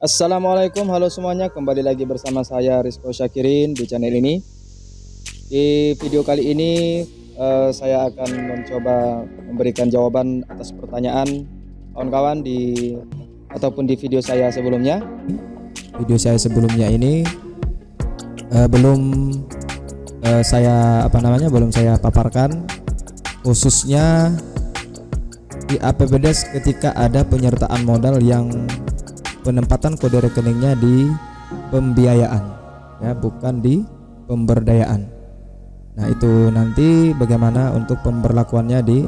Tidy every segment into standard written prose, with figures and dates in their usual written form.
Assalamualaikum, halo semuanya. Kembali lagi bersama saya Rizko Syakirin di channel ini. Di video kali ini saya akan mencoba memberikan jawaban atas pertanyaan kawan-kawan ataupun di video saya sebelumnya. Video saya sebelumnya ini belum saya paparkan, khususnya di APBDes ketika ada penyertaan modal yang penempatan kode rekeningnya di pembiayaan, ya, bukan di pemberdayaan. Nah, itu nanti bagaimana untuk pemberlakuannya di.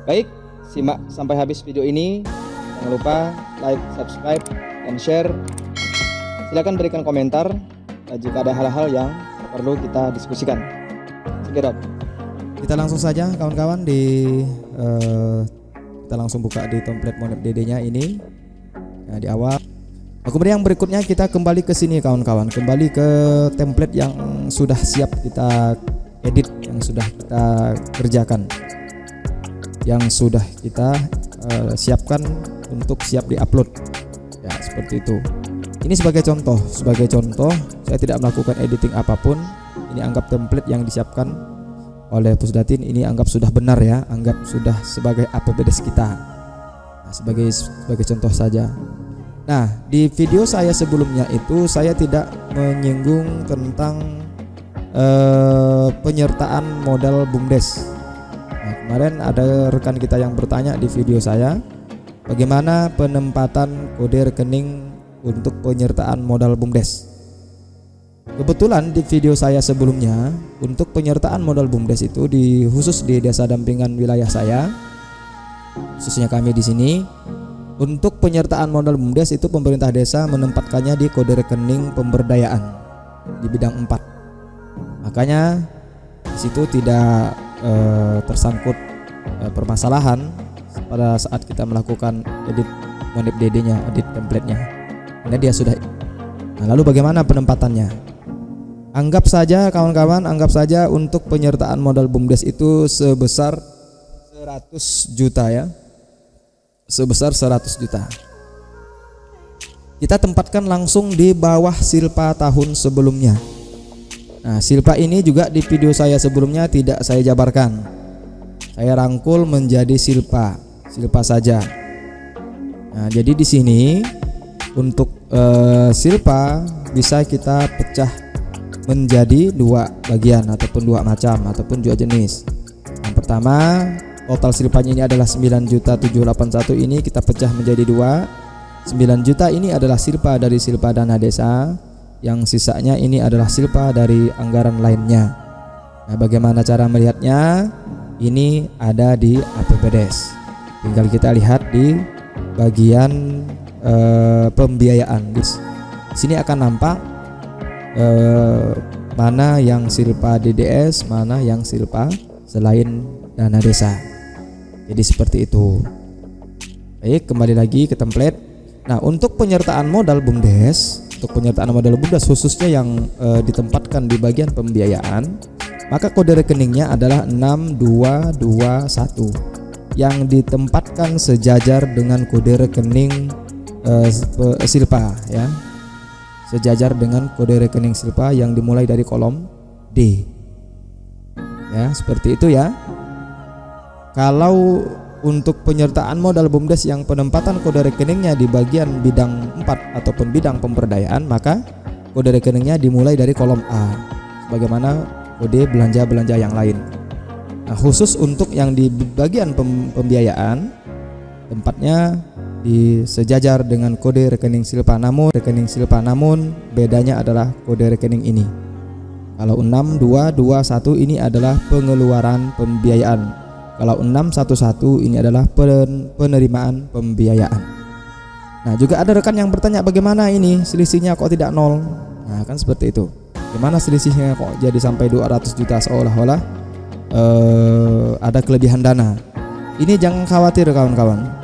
Baik, simak sampai habis video ini. Jangan lupa like, subscribe, dan share. Silakan berikan komentar jika ada hal-hal yang perlu kita diskusikan. Segera kita langsung saja kawan-kawan kita langsung buka di template Monep DD-nya ini. Nah, di awal. Nah, kemudian yang berikutnya kita kembali ke sini kawan-kawan, kembali ke template yang sudah siap kita edit, yang sudah kita kerjakan, yang sudah kita siapkan untuk siap diupload. Ya, seperti itu. Ini sebagai contoh, saya tidak melakukan editing apapun. Ini anggap template yang disiapkan oleh Pusdatin ini anggap sudah benar, ya, anggap sudah sebagai APBDes kita. Nah, sebagai contoh saja. Nah, di video saya sebelumnya itu saya tidak menyinggung tentang penyertaan modal BUMDes. Nah, kemarin ada rekan kita yang bertanya di video saya, bagaimana penempatan kode rekening untuk penyertaan modal BUMDes. Kebetulan di video saya sebelumnya untuk penyertaan modal BUMDes itu khusus di desa dampingan wilayah saya, khususnya kami di sini, untuk penyertaan modal BUMDes itu pemerintah desa menempatkannya di kode rekening pemberdayaan di bidang 4. Makanya di situ tidak tersangkut permasalahan pada saat kita melakukan edit Monep DD-nya, edit template-nya. Karena dia sudah. Nah, lalu bagaimana penempatannya? Anggap saja kawan-kawan, untuk penyertaan modal BUMDes itu sebesar 100 juta, ya. Sebesar 100 juta. Kita tempatkan langsung di bawah silpa tahun sebelumnya. Nah, silpa ini juga di video saya sebelumnya tidak saya jabarkan. Saya rangkul menjadi silpa saja. Nah, jadi di sini untuk silpa bisa kita pecah menjadi dua bagian ataupun dua macam ataupun dua jenis. Yang pertama, total silpanya ini adalah 9.781, ini kita pecah menjadi dua. 9 juta ini adalah silpa dari silpa dana desa, yang sisanya ini adalah silpa dari anggaran lainnya. Nah, bagaimana cara melihatnya? Ini ada di APBDes. Tinggal kita lihat di bagian pembiayaan. Di sini akan nampak mana yang silpa DDS, mana yang silpa selain dana desa. Jadi seperti itu. Baik, kembali lagi ke template. Nah, untuk penyertaan modal BUMDes, khususnya yang ditempatkan di bagian pembiayaan, maka kode rekeningnya adalah 6221 yang ditempatkan sejajar dengan kode rekening silpa, ya. Sejajar dengan kode rekening silpa yang dimulai dari kolom D. Ya, seperti itu, ya. Kalau untuk penyertaan modal BUMDes yang penempatan kode rekeningnya di bagian bidang 4 ataupun bidang pemberdayaan, maka kode rekeningnya dimulai dari kolom A sebagaimana kode belanja-belanja yang lain. Nah, khusus untuk yang di bagian pembiayaan, tempatnya sejajar dengan kode rekening silpa, namun bedanya adalah kode rekening ini. Kalau 6221 ini adalah pengeluaran pembiayaan. Kalau 611 ini adalah penerimaan pembiayaan. Nah, juga ada rekan yang bertanya, bagaimana ini selisihnya kok tidak nol? Nah, kan seperti itu. Gimana selisihnya kok jadi sampai 200 juta, seolah-olah ada kelebihan dana? Ini jangan khawatir kawan-kawan.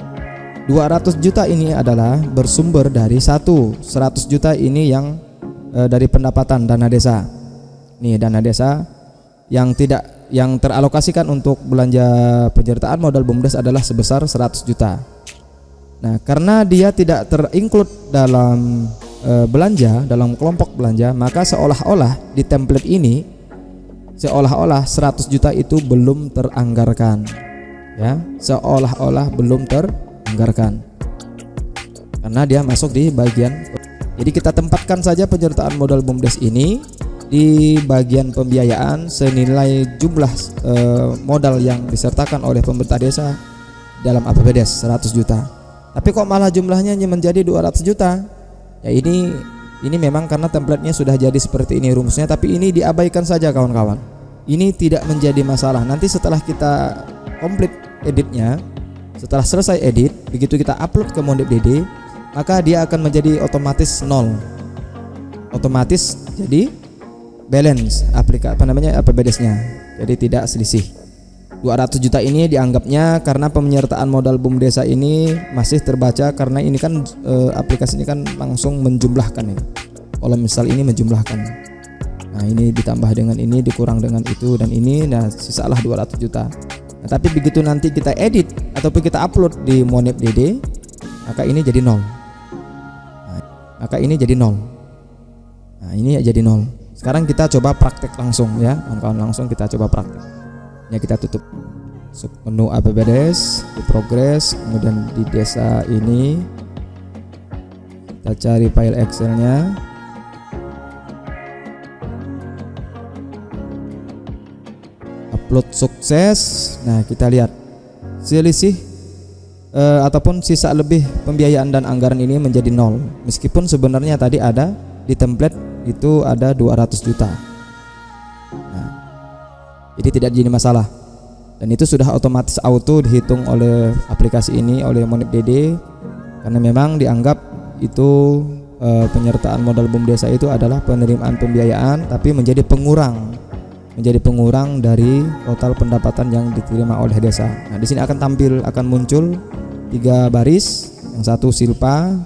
200 juta ini adalah bersumber dari 100 juta ini yang dari pendapatan dana desa. Nih, dana desa yang teralokasikan untuk belanja penyertaan modal BUMDes adalah sebesar 100 juta. Nah, karena dia tidak terinclude dalam belanja, dalam kelompok belanja, maka seolah-olah di template ini seolah-olah 100 juta itu belum teranggarkan. Ya, seolah-olah belum teranggarkan. Karena dia masuk di bagian. Jadi kita tempatkan saja penyertaan modal BUMDes ini di bagian pembiayaan senilai jumlah modal yang disertakan oleh pemerintah desa dalam APBDes 100 juta. Tapi kok malah jumlahnya menjadi 200 juta? Ya ini memang karena template-nya sudah jadi seperti ini rumusnya, tapi ini diabaikan saja kawan-kawan. Ini tidak menjadi masalah. Nanti setelah kita komplit editnya, setelah selesai edit, begitu kita upload ke MonDepDD, maka dia akan menjadi otomatis nol. Otomatis jadi balance APBDes-nya. Jadi tidak selisih. 200 juta ini dianggapnya karena penyertaan modal BUMDesa ini masih terbaca karena ini kan aplikasi ini kan langsung menjumlahkan ini. Kalau misal ini menjumlahkan. Nah, ini ditambah dengan ini, dikurang dengan itu dan ini, nah sisalah 200 juta. Nah, tapi begitu nanti kita edit ataupun kita upload di MonDepDD, maka ini jadi nol. Nah, ini jadi nol. Sekarang kita coba praktek langsung ya, kawan-kawan, langsung kita coba praktek. Ya, kita tutup menu APBDes, di progress, kemudian di desa ini kita cari file Excelnya, upload sukses. Nah, kita lihat selisih ataupun sisa lebih pembiayaan dan anggaran ini menjadi nol, meskipun sebenarnya tadi ada di template itu ada 200 juta. Jadi tidak jadi masalah, dan itu sudah otomatis auto dihitung oleh aplikasi ini, oleh MonDepDD, karena memang dianggap itu penyertaan modal BUMDesa itu adalah penerimaan pembiayaan tapi menjadi pengurang dari total pendapatan yang diterima oleh desa. Nah, di sini akan muncul 3 baris, yang satu silpa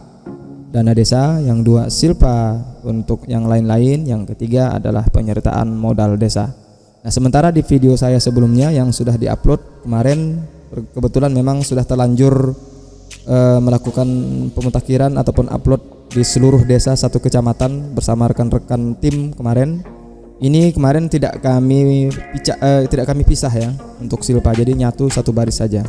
dana desa, yang 2 silpa untuk yang lain-lain, yang ketiga adalah penyertaan modal desa. Nah, sementara di video saya sebelumnya yang sudah diupload kemarin, kebetulan memang sudah terlanjur melakukan pemutakhiran ataupun upload di seluruh desa satu kecamatan bersama rekan-rekan tim kemarin. Ini kemarin tidak kami pisah ya untuk silpa, jadi nyatu satu baris saja.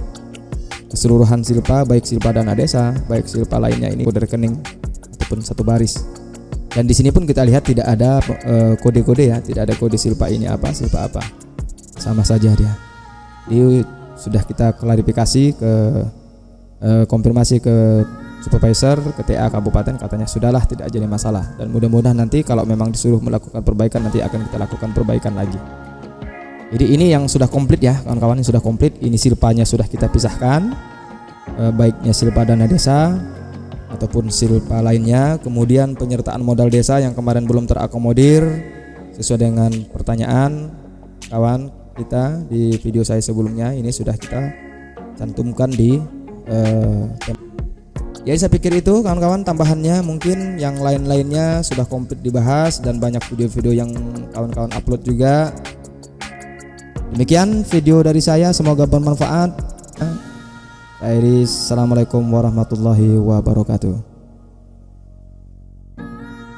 Keseluruhan silpa, baik silpa dana desa, baik silpa lainnya, ini kode rekening ataupun satu baris. Dan di sini pun kita lihat tidak ada kode-kode ya, tidak ada kode silpa ini apa, silpa apa, sama saja dia. Ini sudah kita klarifikasi ke konfirmasi ke supervisor, ke TA kabupaten, katanya sudahlah, tidak jadi masalah. Dan mudah-mudahan nanti kalau memang disuruh melakukan perbaikan, nanti akan kita lakukan perbaikan lagi. Jadi ini yang sudah komplit ya kawan-kawan, yang sudah komplit. Ini silpanya sudah kita pisahkan, baiknya silpa dana desa ataupun silpa lainnya. Kemudian penyertaan modal desa yang kemarin belum terakomodir sesuai dengan pertanyaan kawan kita di video saya sebelumnya, ini sudah kita cantumkan di ya, saya pikir itu kawan-kawan tambahannya. Mungkin yang lain-lainnya sudah komplit dibahas dan banyak video-video yang kawan-kawan upload juga. Demikian video dari saya, semoga bermanfaat. Assalamualaikum warahmatullahi wabarakatuh.